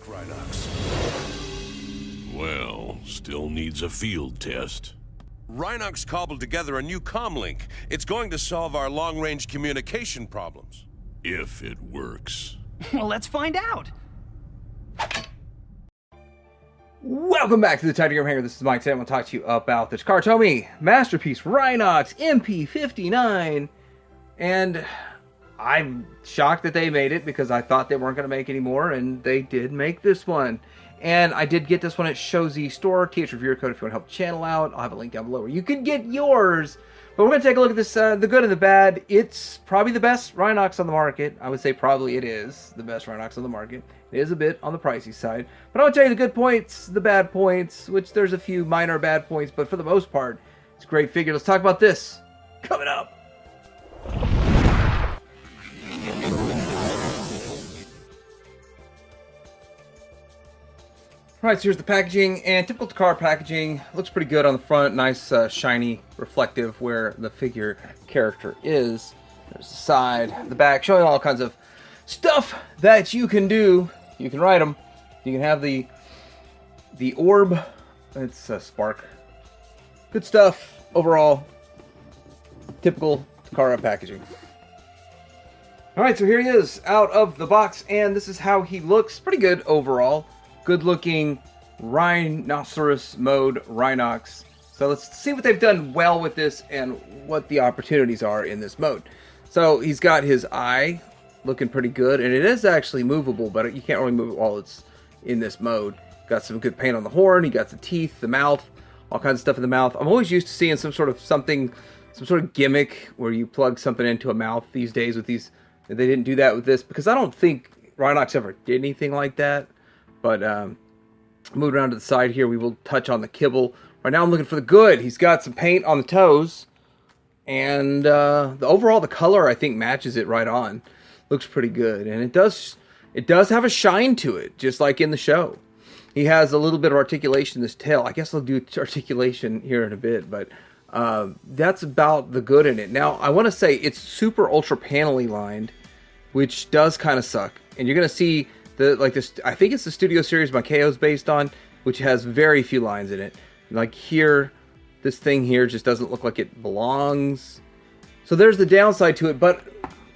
Rhinox. Well, still needs a field test. Rhinox cobbled together a new comlink. It's going to solve our long-range communication problems. If it works. Well, let's find out. Welcome back to the Takara Hangar. This is Mike. Today I'm going to talk to you about the Takara Tomy masterpiece Rhinox MP-59. And I'm shocked that they made it because I thought they weren't going to make any more, and they did make this one. And I did get this one at Shozy Store. TH Reviewer Code if you want to help the channel out. I'll have a link down below where you can get yours. But we're going to take a look at this, the good and the bad. It's probably the best Rhinox on the market. I would say probably it is the best Rhinox on the market. It is a bit on the pricey side. But I'll tell you the good points, the bad points, which there's a few minor bad points, but for the most part, it's a great figure. Let's talk about this coming up. Alright, so here's the packaging, and typical Takara packaging. Looks pretty good on the front, nice shiny, reflective where the figure character is. There's the side, the back, showing all kinds of stuff that you can do. You can write them. You can have the orb. It's a spark. Good stuff overall. Typical Takara packaging. Alright, so here he is out of the box, and this is how he looks. Pretty good overall. Good looking rhinoceros mode Rhinox. So let's see what they've done well with this and what the opportunities are in this mode. So he's got his eye looking pretty good, and it is actually movable, but you can't really move it while it's in this mode. Got some good paint on the horn, he got the teeth, the mouth, all kinds of stuff in the mouth. I'm always used to seeing some sort of gimmick where you plug something into a mouth these days with these. They didn't do that with this because I don't think Rhinox ever did anything like that. But moving around to the side here, we will touch on the kibble. Right now I'm looking for the good. He's got some paint on the toes. And the color, I think, matches it right on. Looks pretty good. And it does have a shine to it, just like in the show. He has a little bit of articulation in this tail. I guess I'll do articulation here in a bit. But that's about the good in it. Now, I want to say it's super ultra panelly lined, which does kind of suck. And you're going to see I think it's the Studio Series Makeo's based on, which has very few lines in it. Like here, this thing here just doesn't look like it belongs. So there's the downside to it, but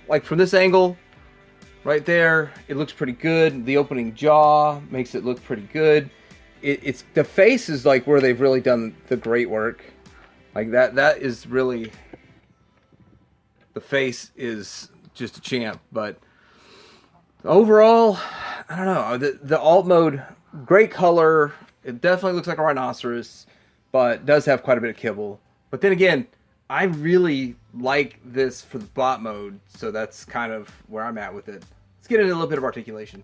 like from this angle, right there, it looks pretty good. The opening jaw makes it look pretty good. It's the face is like where they've really done the great work. Like that is really, the face is just a champ, but overall, I don't know. The alt mode, great color. It definitely looks like a rhinoceros, but does have quite a bit of kibble. But then again, I really like this for the bot mode, so that's kind of where I'm at with it. Let's get into a little bit of articulation.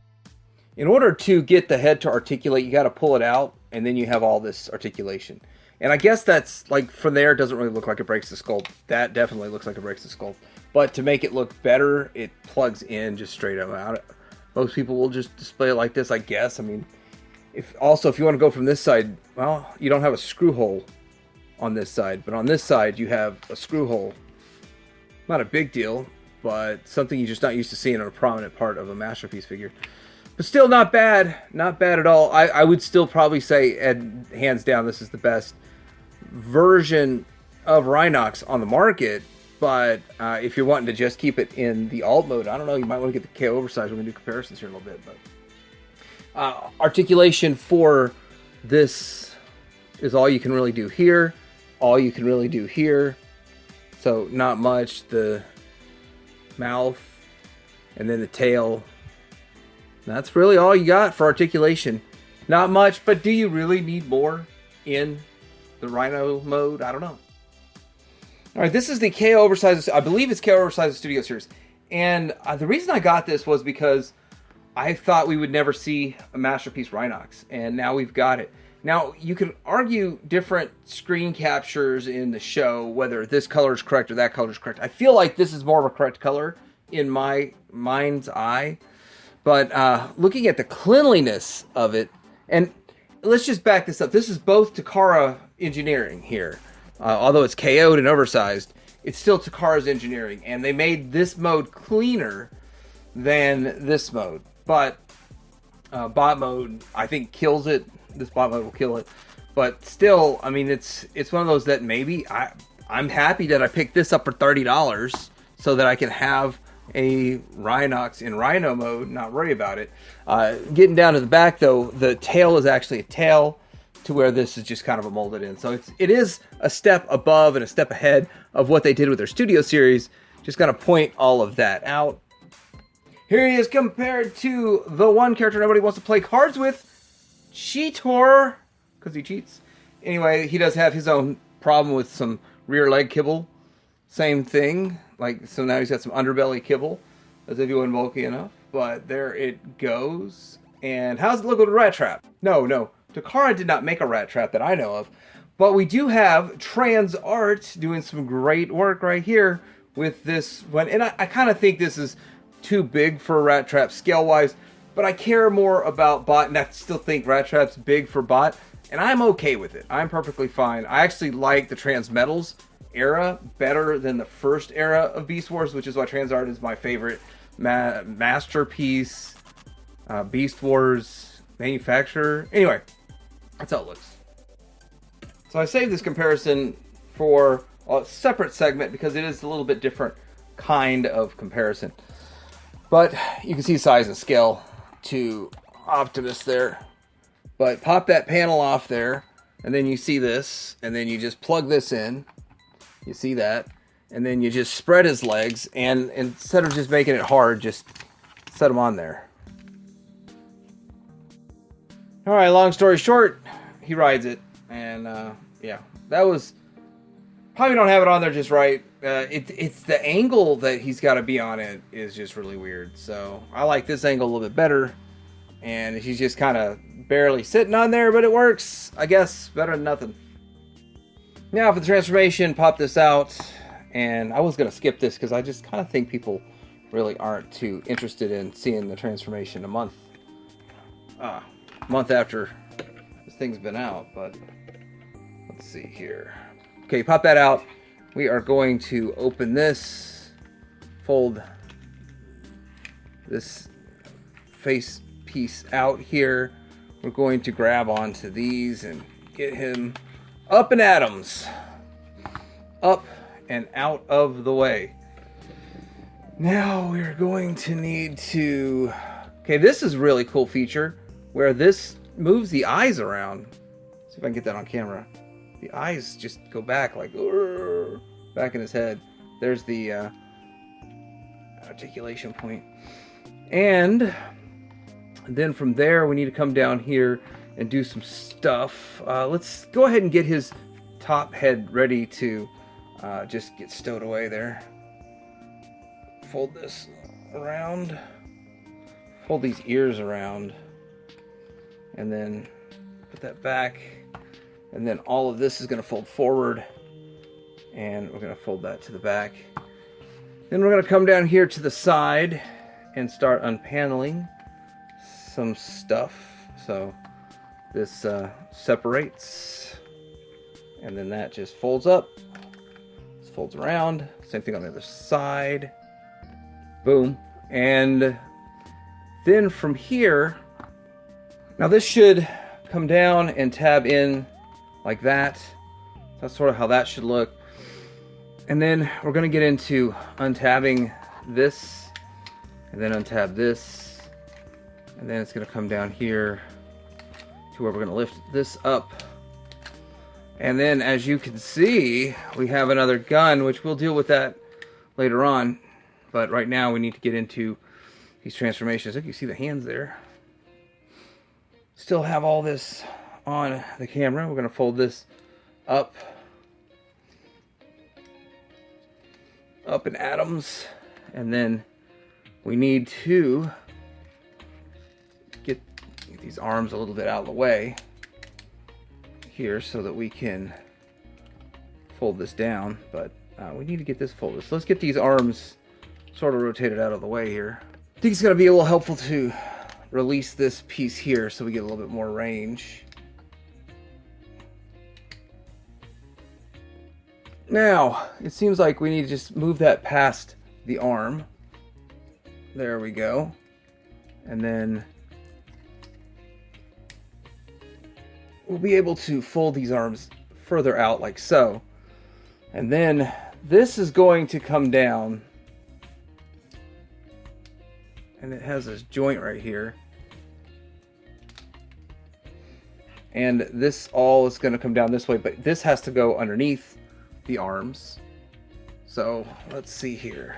In order to get the head to articulate, you got to pull it out, and then you have all this articulation. And I guess that's, like, from there, it doesn't really look like it breaks the sculpt. That definitely looks like it breaks the sculpt. But to make it look better, it plugs in just straight up out. Most people will just display it like this, I guess. I mean, if you want to go from this side, well, you don't have a screw hole on this side. But on this side, you have a screw hole. Not a big deal, but something you're just not used to seeing on a prominent part of a masterpiece figure. But still not bad. Not bad at all. I would still probably say, hands down, this is the best version of Rhinox on the market. But if you're wanting to just keep it in the alt mode, I don't know, you might want to get the KO oversized. We're going to do comparisons here in a little bit. But articulation for this is all you can really do here. All you can really do here. So not much. The mouth and then the tail. That's really all you got for articulation. Not much, but do you really need more in the Rhino mode? I don't know. Alright, this is the KO Oversized, I believe it's KO Oversized Studio Series. And the reason I got this was because I thought we would never see a Masterpiece Rhinox. And now we've got it. Now, you can argue different screen captures in the show, whether this color is correct or that color is correct. I feel like this is more of a correct color in my mind's eye. But looking at the cleanliness of it, and let's just back this up. This is both Takara engineering here. Although it's KO'd and oversized, it's still Takara's engineering. And they made this mode cleaner than this mode. But bot mode, I think, kills it. This bot mode will kill it. But still, I mean, it's one of those that maybe I'm happy that I picked this up for $30 so that I can have a Rhinox in Rhino mode, not worry about it. Getting down to the back, though, the tail is actually a tail to where this is just kind of a molded in. So it is a step above and a step ahead of what they did with their Studio Series. Just got to point all of that out. Here he is compared to the one character nobody wants to play cards with, Cheetor, because he cheats. Anyway, he does have his own problem with some rear leg kibble. Same thing. Like, so now he's got some underbelly kibble, as if he wasn't bulky enough. But there it goes. And how's it look with a rat trap? No. Takara did not make a rat trap that I know of. But we do have Trans Art doing some great work right here with this one. And I kind of think this is too big for a rat trap scale-wise, but I care more about bot, and I still think rat trap's big for bot, and I'm okay with it. I'm perfectly fine. I actually like the Transmetals era better than the first era of Beast Wars, which is why Trans Art is my favorite masterpiece. Beast Wars manufacturer. Anyway, that's how it looks. So I saved this comparison for a separate segment because it is a little bit different kind of comparison. But you can see size and scale to Optimus there. But pop that panel off there, and then you see this, and then you just plug this in. You see that, and then you just spread his legs, and instead of just making it hard, just set him on there. All right, long story short, he rides it, and yeah, that was probably don't have it on there just right. It's the angle that he's got to be on it is just really weird. So I like this angle a little bit better. And he's just kind of barely sitting on there, but it works, I guess, better than nothing. Now for the transformation, pop this out. And I was going to skip this because I just kind of think people really aren't too interested in seeing the transformation a month after this thing's been out. But let's see here. Okay, pop that out. We are going to open this, fold this face piece out here. We're going to grab onto these and get him up in atoms. Up and out of the way. Now we're going to need to... Okay, this is a really cool feature where this moves the eyes around. Let's see if I can get that on camera. The eyes just go back like back in his head. There's the articulation point. And then from there we need to come down here and do some stuff. Let's go ahead and get his top head ready to just get stowed away there. Fold this around. Fold these ears around. And then put that back. And then all of this is going to fold forward. And we're going to fold that to the back. Then we're going to come down here to the side and start unpaneling some stuff. So this separates. And then that just folds up. This folds around. Same thing on the other side. Boom. And then from here, now this should come down and tab in like that. That's sort of how that should look. And then we're going to get into untabbing this, and then untab this, and then it's going to come down here to where we're going to lift this up. And then as you can see, we have another gun, which we'll deal with that later on. But right now we need to get into these transformations. Look, you see the hands there. Still have all this on the camera. We're going to fold this up in atoms, and then we need to get these arms a little bit out of the way here so that we can fold this down, but we need to get this folded. So let's get these arms sort of rotated out of the way here. I think it's going to be a little helpful to release this piece here so we get a little bit more range. Now, it seems like we need to just move that past the arm. There we go. And then we'll be able to fold these arms further out like so. And then this is going to come down. And it has this joint right here. And this all is going to come down this way, but this has to go underneath the arms. So let's see here.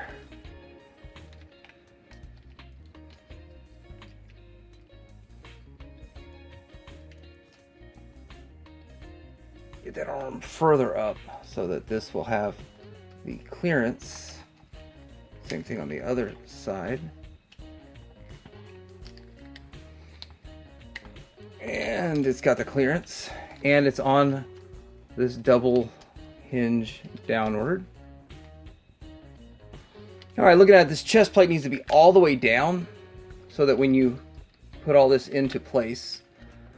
Get that arm further up so that this will have the clearance. Same thing on the other side. And it's got the clearance, and it's on this double hinge downward. All right, looking at it, this chest plate needs to be all the way down so that when you put all this into place,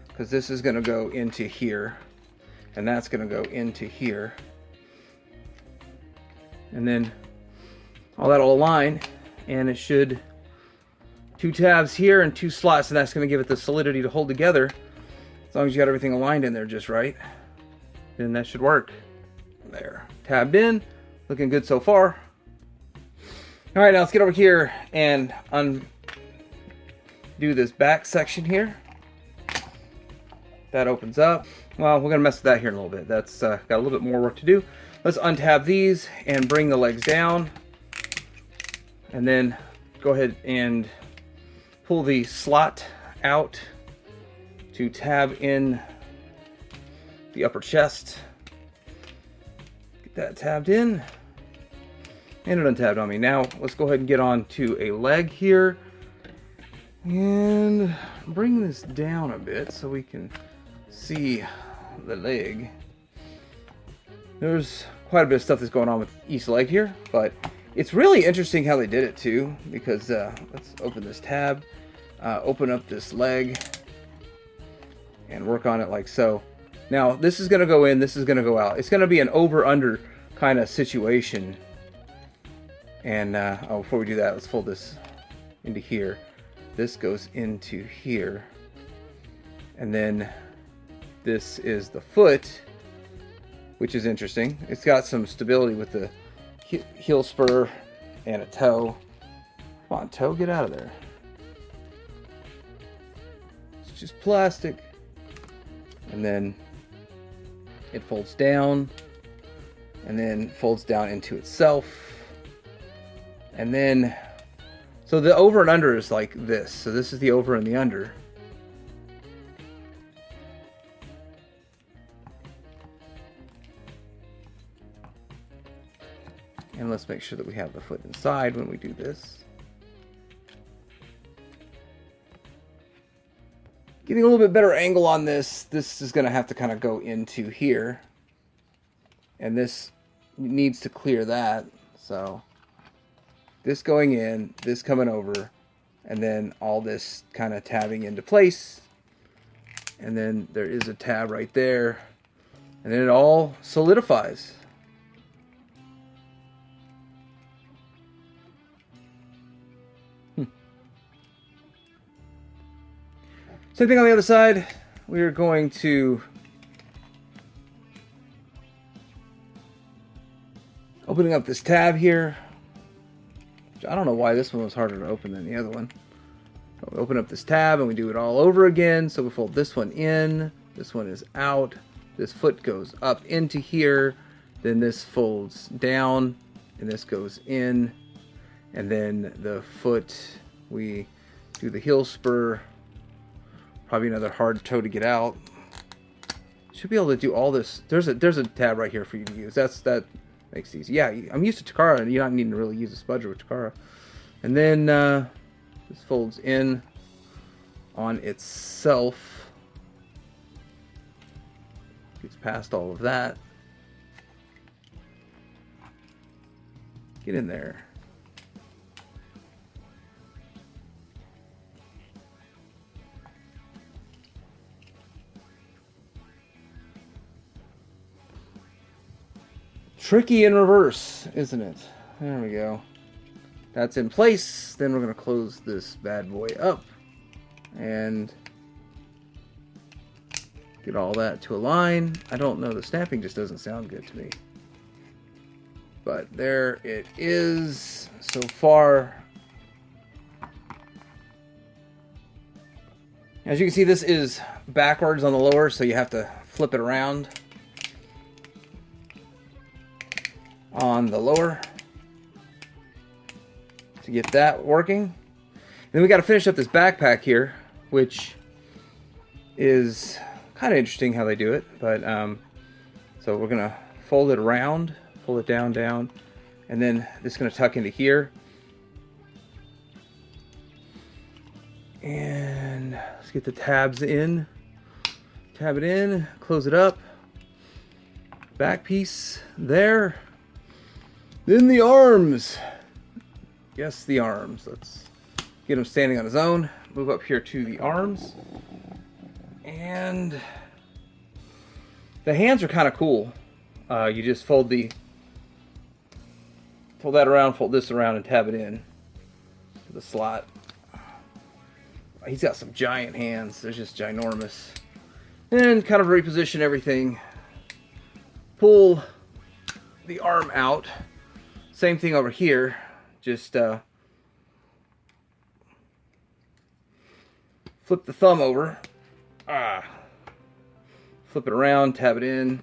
because this is going to go into here, and that's going to go into here, and then all that will align, and it should 2 tabs here and 2 slots, and that's going to give it the solidity to hold together. As long as you got everything aligned in there just right, then that should work. There, tabbed in, looking good so far. All right, now let's get over here and undo this back section here. That opens up. Well, we're gonna mess with that here in a little bit. That's got a little bit more work to do. Let's untab these and bring the legs down, and then go ahead and pull the slot out to tab in the upper chest. Get that tabbed in. And it untabbed on me. Now let's go ahead and get on to a leg here. And bring this down a bit so we can see the leg. There's quite a bit of stuff that's going on with each leg here, but it's really interesting how they did it too, because let's open this tab, open up this leg, and work on it like so. Now this is going to go in, this is going to go out. It's going to be an over-under kind of situation. And before we do that, let's fold this into here. This goes into here. And then this is the foot, which is interesting. It's got some stability with the heel spur and a toe. Come on, toe, get out of there. It's just plastic. And then it folds down, and then folds down into itself. And then, so the over and under is like this. So this is the over and the under. And let's make sure that we have the foot inside when we do this. Getting a little bit better angle on this. This is going to have to kind of go into here. And this needs to clear that. So this going in, this coming over, and then all this kind of tabbing into place. And then there is a tab right there. And then it all solidifies. Same thing on the other side. We are going to opening up this tab here. I don't know why this one was harder to open than the other one. We open up this tab and we do it all over again. So we fold this one in, this one is out, this foot goes up into here, then this folds down, and this goes in, and then the foot, we do the heel spur, probably another hard toe to get out. Should be able to do all this. There's a tab right here for you to use. That makes it easy. Yeah, I'm used to Takara, and you're not needing to really use a spudger with Takara. And then this folds in on itself. Gets past all of that. Get in there. Tricky in reverse, isn't it? There we go. That's in place. Then we're going to close this bad boy up. And Get all that to align. I don't know, the snapping just doesn't sound good to me. But there it is so far. As you can see, this is backwards on the lower, so you have to flip it around on the lower to get that working. And then we got to finish up this backpack here, which is kind of interesting how they do it. But so we're gonna fold it around, fold it down, and then this is gonna tuck into here. And let's get the tabs in. Tab it in, close it up. Back piece there. Then the arms. Yes, the arms. Let's get him standing on his own. Move up here to the arms. And the hands are kind of cool. You just fold that around, fold this around, and tab it in to the slot. He's got some giant hands. They're just ginormous. And kind of reposition everything. Pull the arm out. Same thing over here. Just flip the thumb over. Flip it around, tab it in.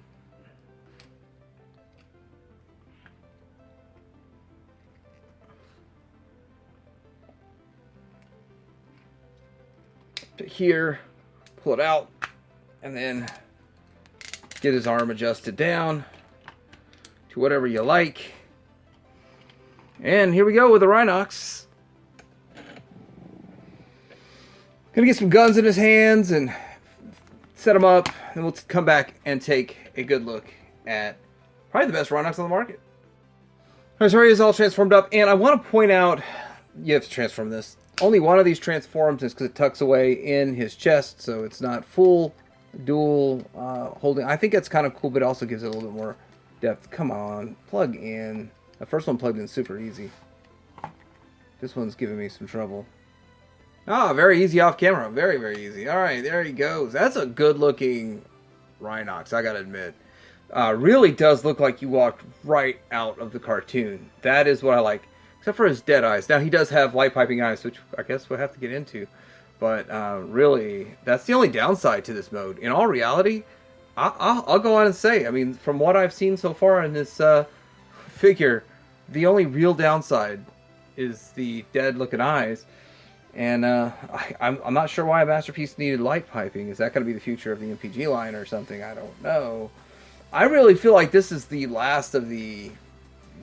To here, pull it out, and then get his arm adjusted down to whatever you like. And here we go with the Rhinox. Gonna get some guns in his hands and set him up, and we'll come back and take a good look at probably the best Rhinox on the market. Alright, so he is all transformed up, and I want to point out, you have to transform this. Only one of these transforms is because it tucks away in his chest, so it's not full dual holding. I think that's kind of cool, but it also gives it a little bit more depth. Come on, plug in. The first one plugged in super easy. This one's giving me some trouble. Ah, very easy off camera. Very, very easy. Alright, there he goes. That's a good looking Rhinox, I gotta admit. Really does look like you walked right out of the cartoon. That is what I like. Except for his dead eyes. Now, he does have light piping eyes, which I guess we'll have to get into. But really, that's the only downside to this mode. In all reality, I'll go on and say, I mean, from what I've seen so far in this figure, the only real downside is the dead-looking eyes. And I'm not sure why a Masterpiece needed light piping. Is that going to be the future of the MPG line or something? I don't know. I really feel like this is the last of the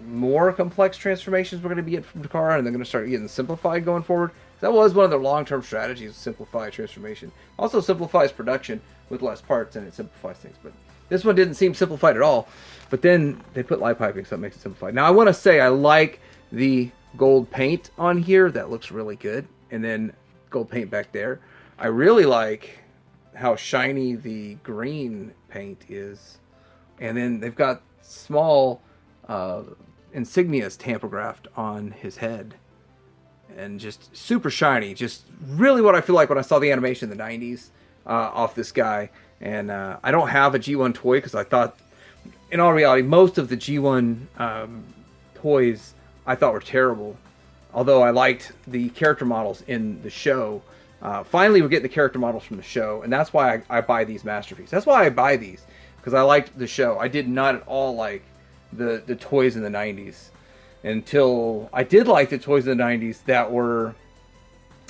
more complex transformations we're going to be getting from Takara, and they're going to start getting simplified going forward. That was one of their long-term strategies, simplify transformation. Also simplifies production with less parts, and it simplifies things. But this one didn't seem simplified at all. But then they put light piping, so it makes it simplified. Now, I want to say I like the gold paint on here. That looks really good. And then gold paint back there. I really like how shiny the green paint is. And then they've got small insignias tampographed on his head. And just super shiny. Just really what I feel like when I saw the animation in the 90s off this guy. And I don't have a G1 toy because I thought, in all reality, most of the G1 toys I thought were terrible. Although I liked the character models in the show. Finally, we're getting the character models from the show. And that's why I buy these Masterpieces. That's why I buy these. Because I liked the show. I did not at all like the toys in the 90s. Until I did like the toys in the 90s that were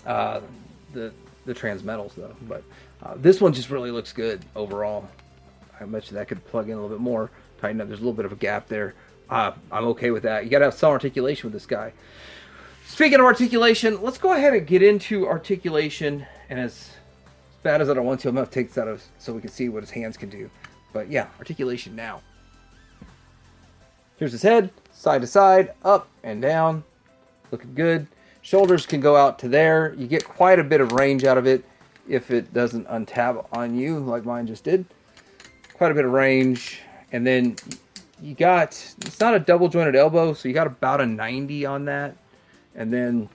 the Transmetals, though. But this one just really looks good overall. I bet you that could plug in a little bit more. Tighten up. There's a little bit of a gap there. I'm okay with that. You got to have some articulation with this guy. Speaking of articulation, let's go ahead and get into articulation. And as bad as I don't want to, I'm going to take this out of so we can see what his hands can do. But yeah, articulation now. Here's his head, side to side, up and down. Looking good. Shoulders can go out to there. You get quite a bit of range out of it if it doesn't untab on you like mine just did. Quite a bit of range. And then you got, it's not a double jointed elbow, so you got about a 90 on that. And then,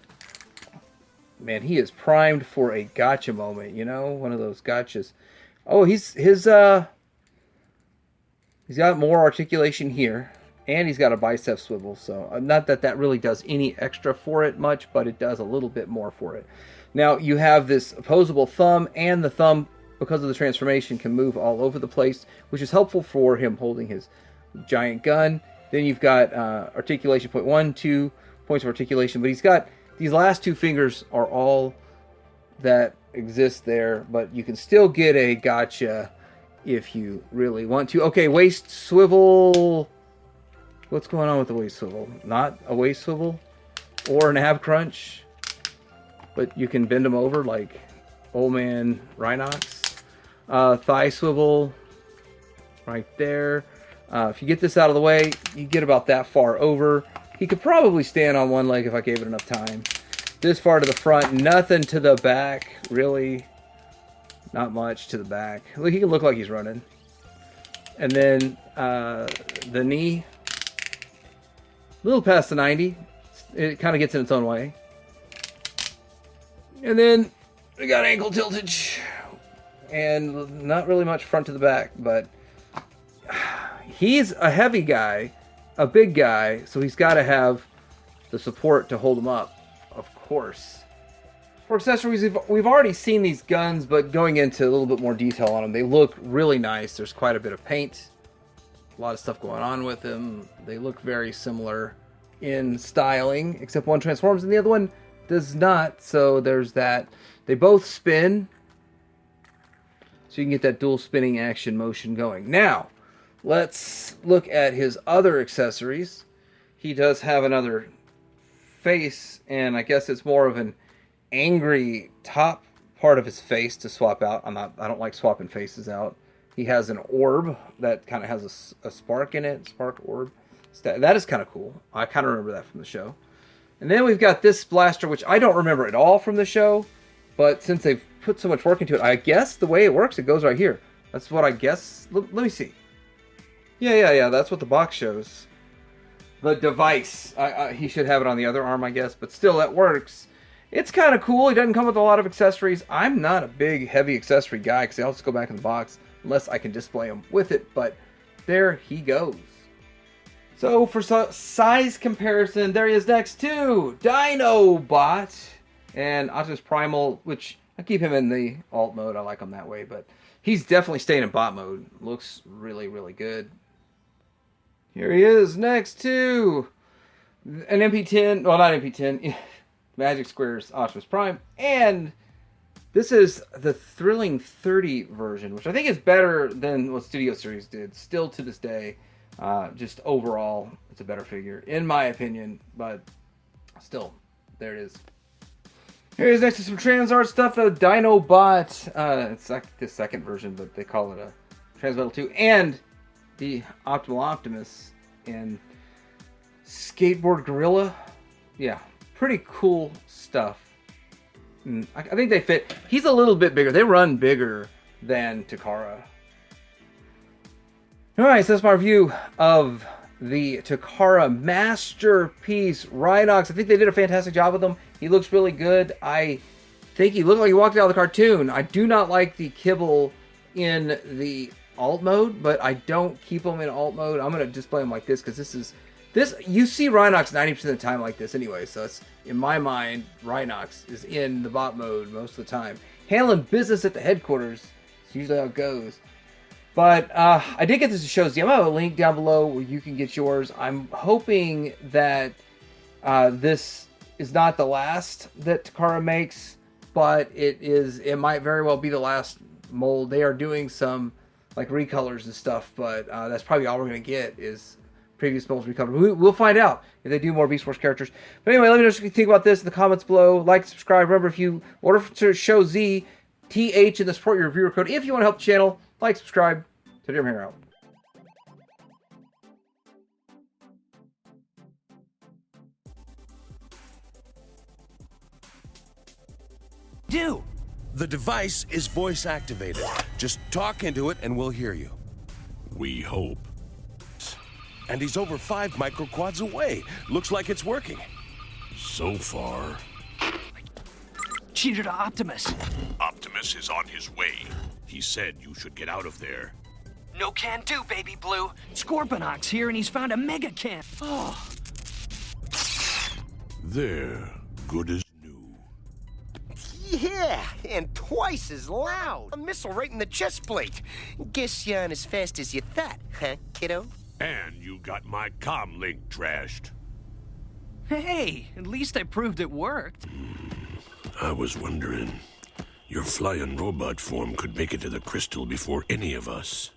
man, he is primed for a gotcha moment, you know? One of those gotchas. Oh, he's got more articulation here, and he's got a bicep swivel. So not that that really does any extra for it much, but it does a little bit more for it. Now you have this opposable thumb, and the thumb, because of the transformation, can move all over the place, which is helpful for him holding his giant gun. Then you've got articulation point 1, 2 points of articulation, but he's got these last two fingers are all that exist there, but you can still get a gotcha if you really want to. Okay, waist swivel. What's going on with the waist swivel? Not a waist swivel or an ab crunch, but you can bend them over like old man Rhinox. Thigh swivel right there. If you get this out of the way, you get about that far over. He could probably stand on one leg if I gave it enough time. This far to the front, nothing to the back, really. Not much to the back. Look, he can look like he's running. And then the knee, a little past the 90. It kind of gets in its own way. And then we got ankle tiltage. And not really much front to the back, but he's a heavy guy, a big guy, so he's got to have the support to hold him up, of course. For accessories, we've already seen these guns, but going into a little bit more detail on them, they look really nice. There's quite a bit of paint, a lot of stuff going on with them. They look very similar in styling, except one transforms and the other one does not, so there's that. They both spin, so you can get that dual spinning action motion going. Now, let's look at his other accessories. He does have another face, and I guess it's more of an angry top part of his face to swap out. I don't like swapping faces out. He has an orb that kind of has a spark in it, spark orb. That is kind of cool. I kind of remember that from the show. And then we've got this blaster, which I don't remember at all from the show, but since they've put so much work into it, I guess the way it works, it goes right here. That's what I guess. Let me see. Yeah. That's what the box shows. The device. He should have it on the other arm, I guess, but still, that works. It's kind of cool. He doesn't come with a lot of accessories. I'm not a big, heavy accessory guy because they all just go back in the box unless I can display them with it, but there he goes. So for size comparison, there he is next to Dinobot and Optimus Primal, which I keep him in the alt mode. I like him that way, but he's definitely staying in bot mode. Looks really, really good. Here he is next to an MP-10, well, not MP-10, Magic Square's Optimus Prime, and this is the Thrilling 30 version, which I think is better than what Studio Series did, still to this day. Just overall, it's a better figure, in my opinion, but still, there it is. Here's next to some Transart stuff, the Dinobot, it's like the second version, but they call it a Transmetal 2, and the Optimal Optimus and Skateboard Gorilla. Yeah, pretty cool stuff. I think they fit. He's a little bit bigger. They run bigger than Takara. Alright, so that's my review of the Takara Masterpiece Rhinox. I think they did a fantastic job with him. He looks really good. I think he looked like he walked out of the cartoon. I do not like the kibble in the alt mode, but I don't keep them in alt mode. I'm going to display them like this because you see Rhinox 90% of the time like this anyway, so it's, in my mind, Rhinox is in the bot mode most of the time. Handling business at the headquarters is usually how it goes. But I did get this to show Z. I'm going to have a link down below where you can get yours. I'm hoping that this is not the last that Takara makes, but it might very well be the last mold. They are doing some like recolors and stuff, but that's probably all we're going to get is previous molds recovered. We'll find out if they do more Beast Wars characters. But anyway, let me know what you think about this in the comments below. Like, subscribe. Remember, if you order to show Z, TH in the support your reviewer code. If you want to help the channel, like, subscribe. Today I'm here out. Do. The device is voice activated. Just talk into it and we'll hear you. We hope. And he's over 5 microquads away. Looks like it's working. So far. Cheater to Optimus. Optimus is on his way. He said you should get out of there. No can do, Baby Blue. Scorponok's here and he's found a mega can. Oh. There, good as new. Yeah, and twice as loud. A missile right in the chest plate. Guess you aren't as fast as you thought, huh, kiddo? And you got my comm link trashed. Hey, at least I proved it worked. I was wondering, your flying robot form could make it to the crystal before any of us.